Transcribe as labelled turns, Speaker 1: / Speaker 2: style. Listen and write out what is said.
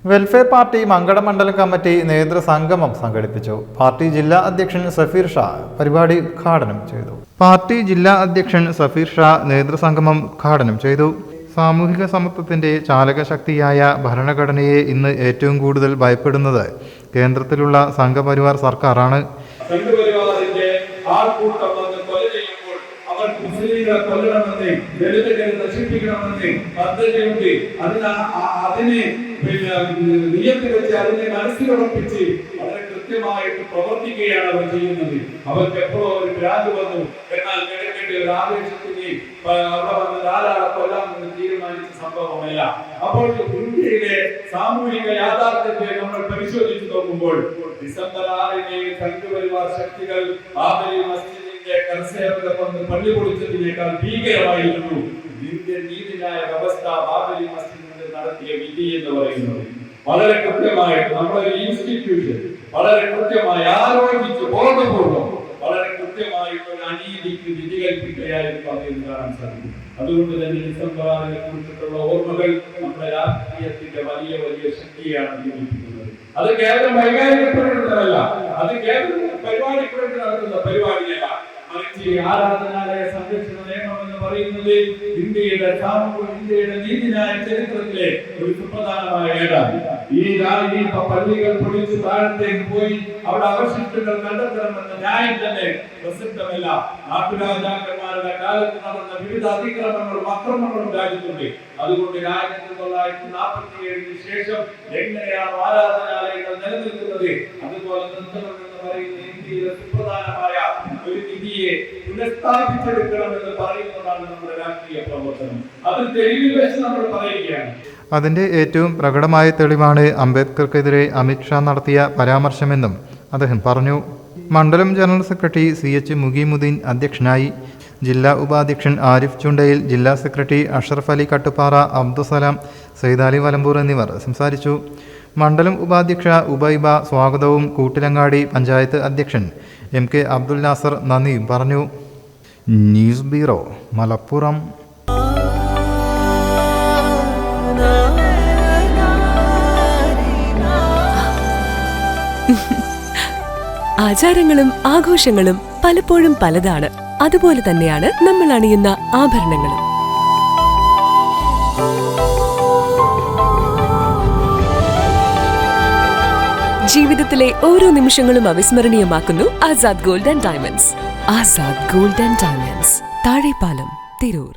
Speaker 1: Welfare party Mankada മണ്ഡലം committee നേതൃസംഗമം സംഘടിപ്പിച്ചു. Party ജില്ലാ അധ്യക്ഷൻ സഫീർ ഷാ പരിപാടി ഉദ്ഘാടനം ചെയ്തു. സാമൂഹിക സമത്വത്തിന്റെ ചാലകശക്തിയായ ഭരണഘടനയെ ഇന്ന് ഏറ്റവും കൂടുതൽ ഭയപ്പെടുന്നത് കേന്ദ്രത്തിലുള്ള സംഘപരിവാർ സർക്കാരാണ്.
Speaker 2: മുസ്ലിങ്ങളെ കൊല്ലണമെന്ന്, ദളിതുകളെ നശിപ്പിക്കണമെന്ന് പദ്ധതിയുണ്ട്. അതിനെ നിയത്തി വെച്ച് അതിനെ മനസ്സിലുറപ്പിച്ച് വളരെ കൃത്യമായിട്ട് പ്രവർത്തിക്കുകയാണ് അവർ ചെയ്യുന്നത്. അവർക്ക് എപ്പോഴോ ഒരു ഭ്രാന്ത് വന്നു, എന്നാൽ കിഴക്കേണ്ട ഒരു ആവേശത്തിന് അവിടെ വന്ന് ധാരാളം കൊല്ലാമെന്ന് തീരുമാനിച്ച സംഭവമല്ല. അപ്പോൾ ഇന്ത്യയിലെ സാമൂഹിക യാഥാർത്ഥ്യത്തെ നമ്മൾ പരിശോധിച്ചു നോക്കുമ്പോൾ ഡിസംബർ 6 സംഘപരിവാർ ശക്തികൾ ബാബരി മസ്ജിദിന്റെ പള്ളി പൊളിച്ചതിനേക്കാൾ ഭീകരമായിരുന്നു ഇന്ത്യൻ നീതിന്യായ വ്യവസ്ഥ ബാബരി മസ്ജിദിൽ നടത്തിയ വിധി എന്ന് പറയുന്നത്. വളരെ കൃത്യമായിട്ട് നമ്മുടെ ഇൻസ്റ്റിറ്റ്യൂഷൻ വളരെ കൃത്യമായി ആലോചിച്ച് ബോധപൂർവം വളരെ കൃത്യമായിട്ട് ഒരു അനീതിക്ക് വിധി കൽപ്പിക്കുകയായിരുന്നു അതിൽ കാണാൻ സാധിക്കും. അതുകൊണ്ട് തന്നെ ഡിസംബർ 6 കുറിച്ചിട്ടുള്ള ഓർമ്മകൾ നമ്മുടെ രാഷ്ട്രീയത്തിന്റെ വലിയ വലിയ ശക്തിയാണ് ജനിപ്പിക്കുന്നത്. അത് കേവലം വൈകാരികപ്പെടുന്നതല്ല, അത് കേവലം പരിപാടിക്ക് വേണ്ടി നടത്തുന്ന പരിപാടിയല്ല. ആരാധനാലയ സംരക്ഷണ നിയമം എന്ന് പറയുന്നത് ഇന്ത്യയുടെ നീതിന്യായ ചരിത്രത്തിലെ ഒരു സുപ്രധാനമായ ഏടാണ്. ഈ പള്ളികൾ പൊളിച്ച് താഴത്തേക്ക് പോയി അവിടെ അവശിഷ്ടങ്ങൾ കണ്ടെത്തണമെന്ന ന്യായം തന്നെ പ്രസിദ്ധമല്ല. നാട്ടുരാജാക്കന്മാരുടെ കാലത്ത് നടന്ന വിവിധ അതിക്രമങ്ങളും അക്രമങ്ങളും രാജ്യത്തുണ്ട്. അതുകൊണ്ട് 1947 ശേഷം എങ്ങനെയാണ് ആരാധനാലയങ്ങൾ നിലനിൽക്കുന്നത് അതുപോലെ നിർത്തണമെന്ന് പറയുന്ന ഇന്ത്യയിലെ സുപ്രധാനമായ ഒരു വിധിയെ പുനഃസ്ഥാപിച്ചെടുക്കണമെന്ന് പറയുന്നതാണ് നമ്മുടെ രാഷ്ട്രീയ പ്രവർത്തനം. അത് തെളിവിൽ വെച്ച് നമ്മൾ പറയുകയാണ്.
Speaker 1: അതിന്റെ ഏറ്റവും പ്രകടമായ തെളിവാണ് അംബേദ്കർക്കെതിരെ അമിത്ഷാ നടത്തിയ പരാമർശമെന്നും അദ്ദേഹം പറഞ്ഞു. മണ്ഡലം ജനറൽ സെക്രട്ടറി CH മുഗീമുദ്ദീൻ അധ്യക്ഷനായി. ജില്ലാ ഉപാധ്യക്ഷൻ ആരിഫ് ചുണ്ടയിൽ, ജില്ലാ സെക്രട്ടറി അഷ്റഫ് അലി കട്ടുപ്പാറ, അബ്ദുസലാം, സൈദാലി വലമ്പൂർ എന്നിവർ സംസാരിച്ചു. മണ്ഡലം ഉപാധ്യക്ഷ ഉബൈബ സ്വാഗതവും കൂട്ടിലങ്ങാടി പഞ്ചായത്ത് അധ്യക്ഷൻ MK അബ്ദുൽ നാസർ നന്ദിയും പറഞ്ഞു. News bureau, Malappuram.
Speaker 3: ആചാരങ്ങളും ആഘോഷങ്ങളും പലപ്പോഴും പലതാണ്. അതുപോലെ തന്നെയാണ് നമ്മൾ അണിയുന്ന ആഭരണങ്ങളും. ജീവിതത്തിലെ ഓരോ നിമിഷങ്ങളും അവിസ്മരണീയമാക്കുന്നു Azad gold and diamonds. Azad gold and diamonds, Thazhepalam, Tirur.